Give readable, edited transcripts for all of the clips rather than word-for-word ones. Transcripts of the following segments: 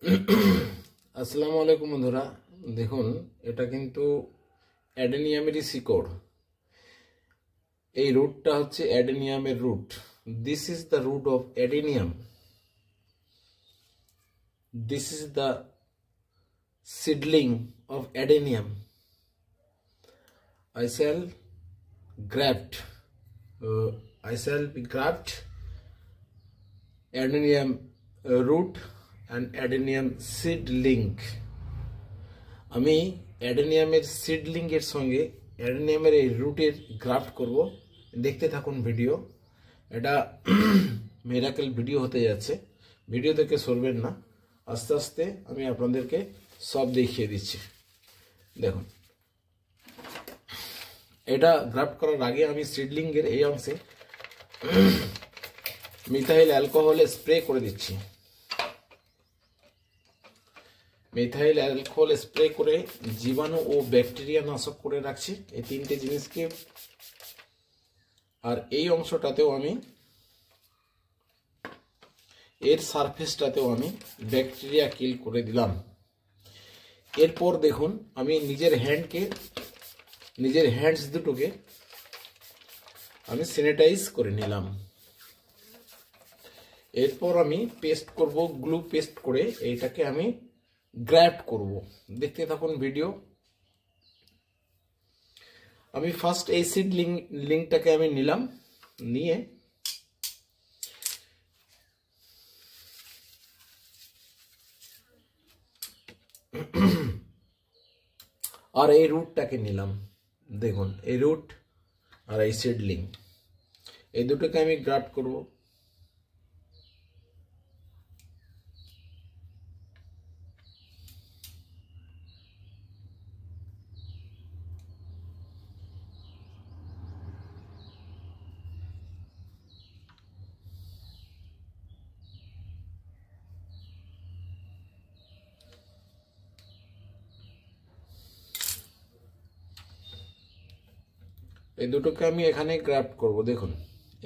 আসসালামু আলাইকুম বন্ধুরা, দেখুন এটা কিন্তু অ্যাডেনিয়ামেরই শিকড়। এই রুটটা হচ্ছে অ্যাডেনিয়ামের root. This is the root of adenium. This is the seedling of adenium. I shall graft adenium root and adenium seedling. আমি অ্যাডেনিয়ামের সিডলিং এর সঙ্গে অ্যাডেনিয়ামের এই রুটের গ্রাফট করব। দেখতে থাকুন ভিডিও। এটা মিরাকেল ভিডিও হতে যাচ্ছে। ভিডিও দেখে সরবেন না, আস্তে আস্তে আমি আপনাদেরকে সব দেখিয়ে দিচ্ছি। দেখুন, এটা গ্রাফট করার আগে আমি সিডলিং এর এই অংশে মিথাইল অ্যালকোহল স্প্রে করে দিচ্ছি। মিথাইল অ্যালকোহল স্প্রে করে জীবাণু ও ব্যাকটেরিয়া নাশক করে রাখছি এই তিনটে জিনিসকে। আর এই অংশটাতেও আমি, এর সারফেসটাতেও আমি ব্যাকটেরিয়া কিল করে দিলাম। এরপর দেখুন, আমি নিজের হ্যান্ডস দুটোকে আমি স্যানিটাইজ করে নিলাম। এরপর আমি পেস্ট করব, গ্লু পেস্ট করে এইটাকে আমি গ্রাফট করব। দেখতে থাকুন ভিডিও। আমি ফার্স্ট এই সিড লিংকটাকে আমি নিলাম, নিয়ে আর এই রুটটাকে নিলাম। দেখুন, এই রুট আর এই সিডলিং, এই দুটোকে আমি গ্রাফট করব। এই দুটোকে আমি এখানে গ্রাফট করব। দেখুন,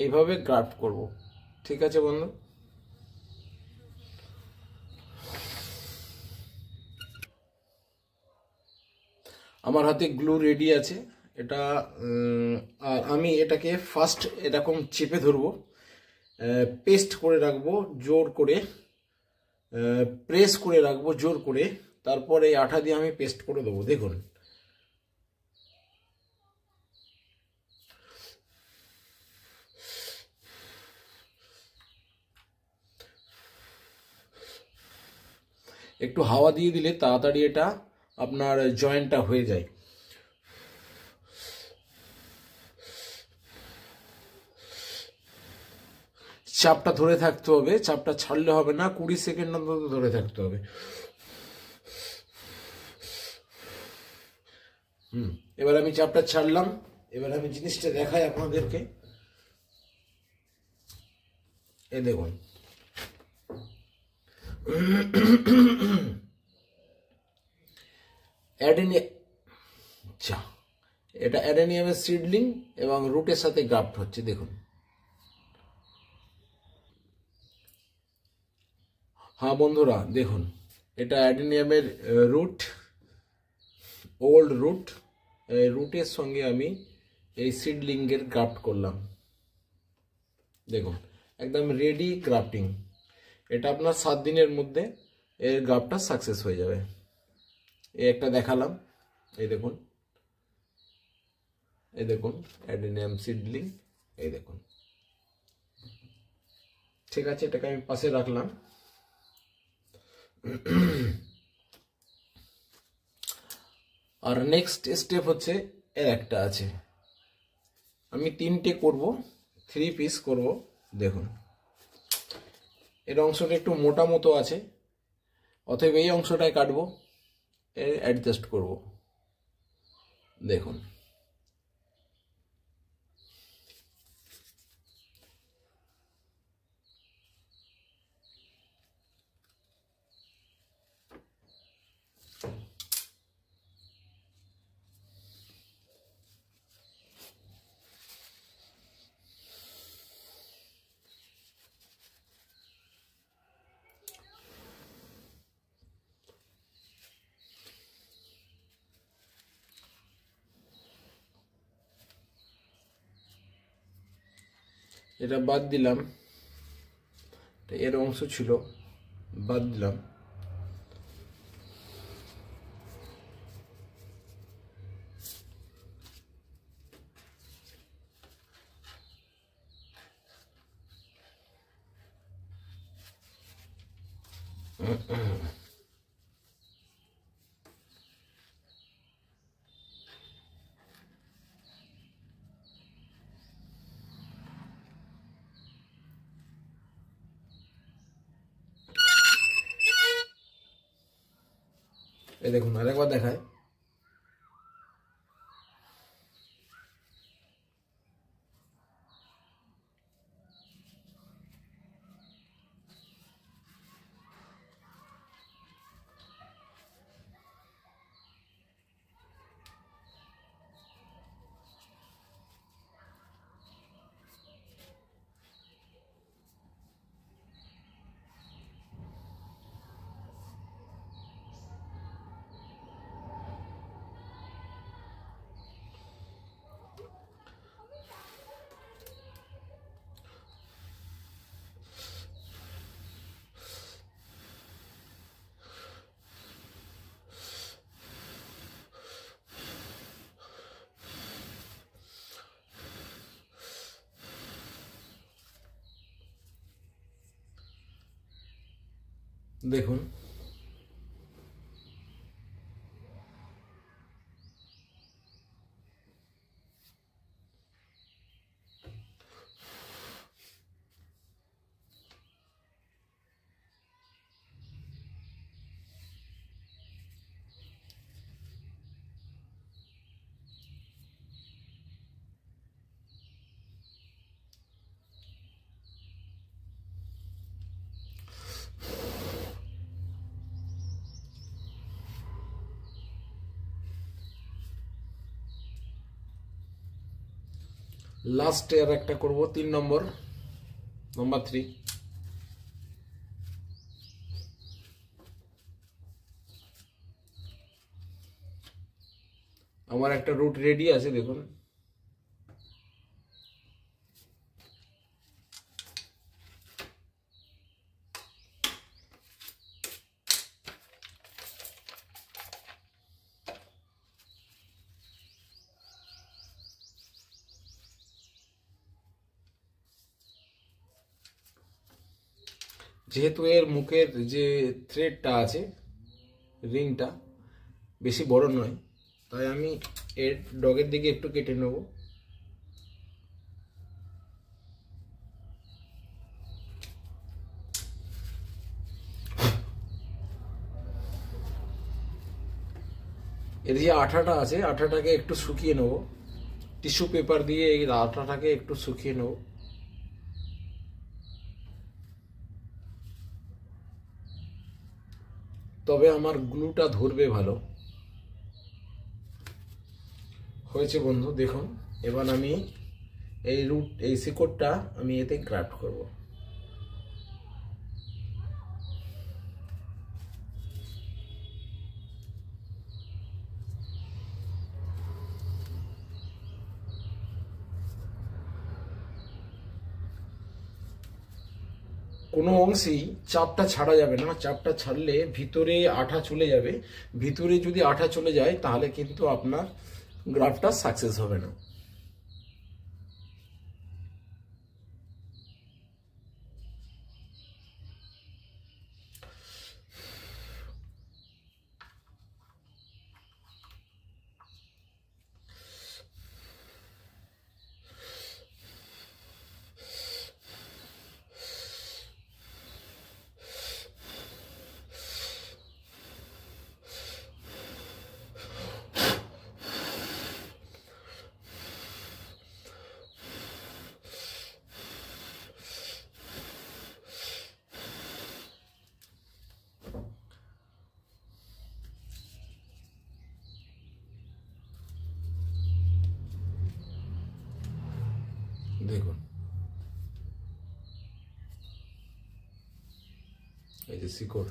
এইভাবে গ্রাফট করব। ঠিক আছে বন্ধু? আমার হাতে গ্লু রেডি আছে। এটা আর আমি এটাকে ফার্স্ট এরকম চেপে ধরবো, পেস্ট করে রাখবো জোর করে, প্রেস করে রাখবো জোর করে। তারপর এই আঠা দিয়ে আমি পেস্ট করে দেবো। দেখুন, একটু হাওয়া দিয়ে দিলে তাড়াতাড়ি এটা আপনার জয়েন্টটা হয়ে যায়। চাপটা ধরে থাকতে হবে, চাপটা ছাড়লে হবে না, 20 সেকেন্ড অন্তত ধরে থাকতে হবে। এবার আমি চাপটা ছাড়লাম। এবার আমি জিনিসটা দেখাই আপনাদেরকে। এই দেখুন, এটা অ্যাডেনিয়ামের সিডলিং এবং রুটের সাথে গ্রাফট হচ্ছে। দেখুন, হ্যাঁ বন্ধুরা, দেখুন এটা অ্যাডেনিয়ামের রুট, ওল্ড রুট। রুটের সঙ্গে আমি এই সিডলিংয়ের গ্রাফট করলাম। দেখুন, একদম রেডি গ্রাফটিং। এটা আপনার 7 দিনের মধ্যে এর গ্রাফটটা সাকসেস হয়ে যাবে। এই একটা দেখালাম। এই দেখুন, এই দেখুন অ্যাডেনিয়াম সিডলিং। এই দেখুন, ঠিক আছে, এটাকে আমি পাশে রাখলাম। আর নেক্সট স্টেপ হচ্ছে, এর একটা আছে, আমি 3টে করব, 3 পিস করব। দেখুন, এর অংশটা একটু মোটা মতো আছে, অতএব এই অংশটাই কাটবো, অ্যাডজাস্ট করব। দেখুন, এটা বাদ দিলাম, এর অংশ ছিল, বাদ দিলাম। এই দেখুন, আরেকবার দেখায়। দেখুন, লাস্টে আর একটা করব, 3 নম্বর, নাম্বার 3। আমার একটা রুট রেডি আছে, দেখুন। যেহেতু এর মুখের যে থ্রেডটা আছে, রিংটা বেশি বড় নয়, তাই আমি এর ডগের দিকে একটু কেটে নেব। এর যে আঠাটা আছে, আঠাটাকে একটু শুকিয়ে নেব, টিস্যু পেপার দিয়ে এই আঠাটাকে একটু শুকিয়ে নেব। তবে আমার গ্লুটা ধরবে ভালো। হয়েছে বন্ধু, দেখুন। এবার আমি এই শিকড়টা আমি এতে গ্রাফট করব। কোনো অংশেই চাপটা ছাড়া যাবে না, চাপটা ছাড়লে ভিতরে আঠা চলে যাবে। ভিতরে যদি আঠা চলে যায় তাহলে কিন্তু আপনার গ্রাফটটা সাকসেস হবে না। দেখুন, এই যে শিকড়,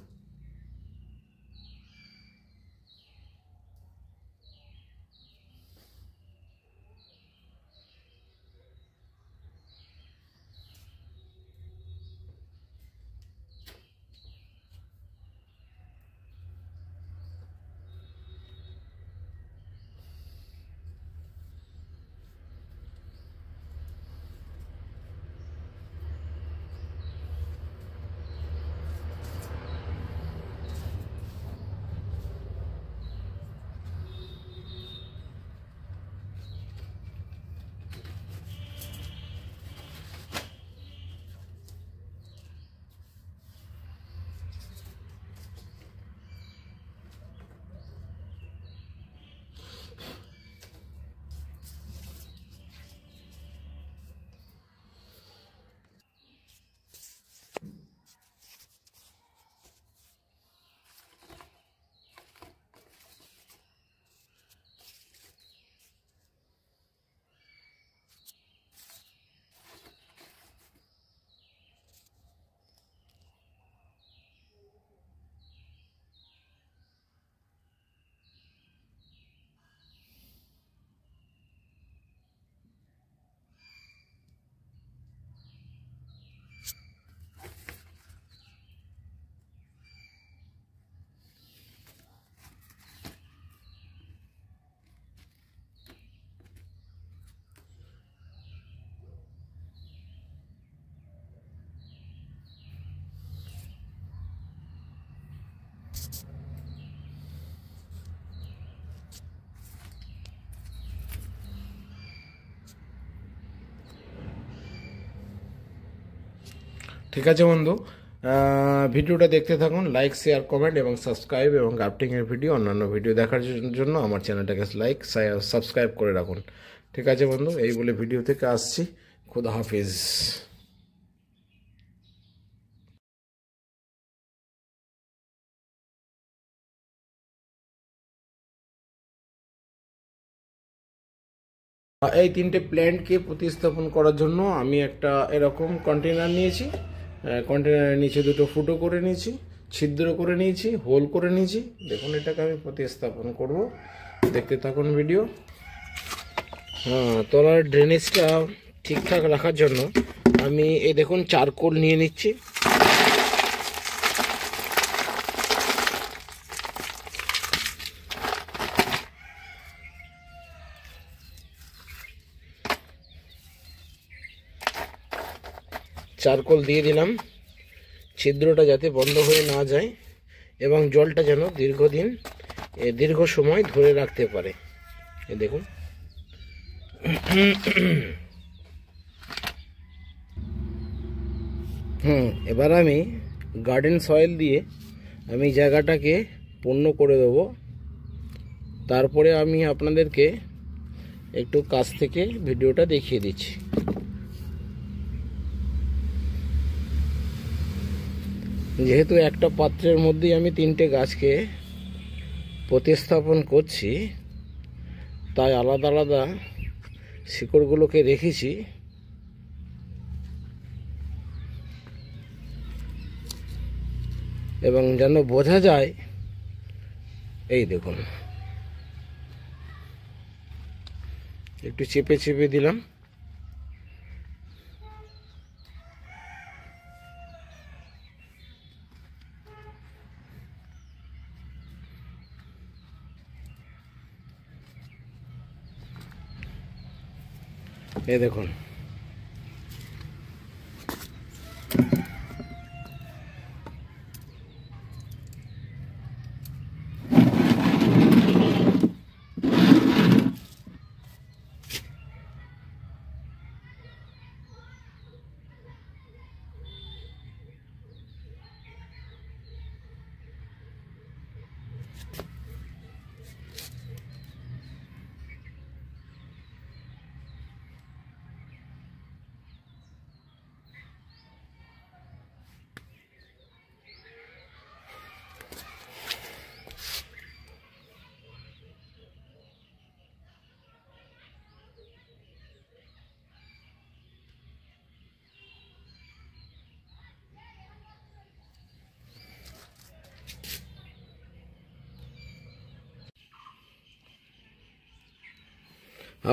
ঠিক আছে বন্ধু, ভিডিওটা দেখতে থাকুন, লাইক শেয়ার কমেন্ট এবং সাবস্ক্রাইব, এবং গ্রাফটিংয়ের ভিডিও অন্যান্য ভিডিও দেখার জন্য আমার চ্যানেলটাকে লাইক সাবস্ক্রাইব করে রাখুন। ঠিক আছে বন্ধু, এই বলে ভিডিও থেকে আসছি। খুদা হাফিজ। এই তিনটে প্ল্যান্টকে প্রতিস্থাপন করার জন্য আমি একটা এরকম কন্টেনার নিয়েছি। কন্টেনারের নিচে দুটো ফুটো করে নিয়েছি, ছিদ্র করে নিয়েছি, হোল করে নিয়েছি। দেখুন, এটাকে আমি প্রতিস্থাপন করব, দেখতে থাকুন ভিডিও। তলার ড্রেনেজটা ঠিকঠাক রাখার জন্য আমি এই দেখুন চারকোল নিয়ে নিচ্ছি। চারকোল দিয়ে দিলাম, ছিদ্রটা যাতে বন্ধ হয়ে না যায় এবং জলটা যেন দীর্ঘ সময় ধরে রাখতে পারে। এই দেখুন, এবার আমি গার্ডেন সয়েল দিয়ে আমি জায়গাটাকে পূর্ণ করে দেব। তারপরে আমি আপনাদেরকে একটু কাছ থেকে ভিডিওটা দেখিয়ে দিচ্ছি। যেহেতু একটা পাত্রের মধ্যেই আমি তিনটে গাছকে প্রতিস্থাপন করছি, তাই আলাদা আলাদা শিকড়গুলোকে রেখেছি। এবং যেন বোঝা যায়, এই দেখুন, একটু চেপে চেপে দিলাম। এই দেখুন,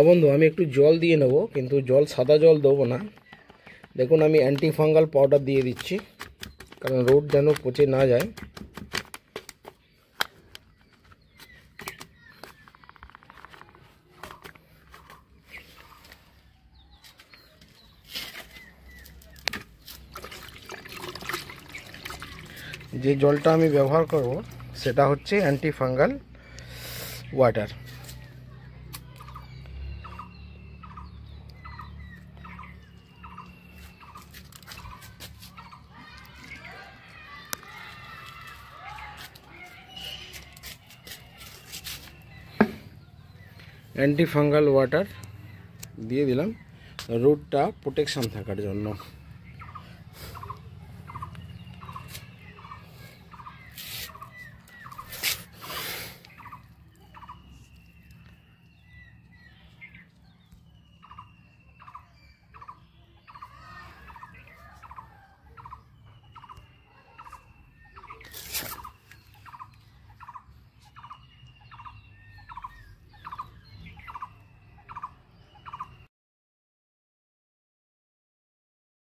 বন্ধু, আমি একটু জল দিয়ে নেব, কিন্তু জল সাদা জল দেবো না। দেখুন, আমি অ্যান্টি ফাঙ্গাল পাউডার দিয়ে দিচ্ছি, কারণ রোড যেন পচে না যায়। যে জলটা আমি ব্যবহার করব সেটা হচ্ছে anti fungal water. Anti fungal water দিয়ে দিলাম রুটটা প্রোটেকশন থাকার জন্য।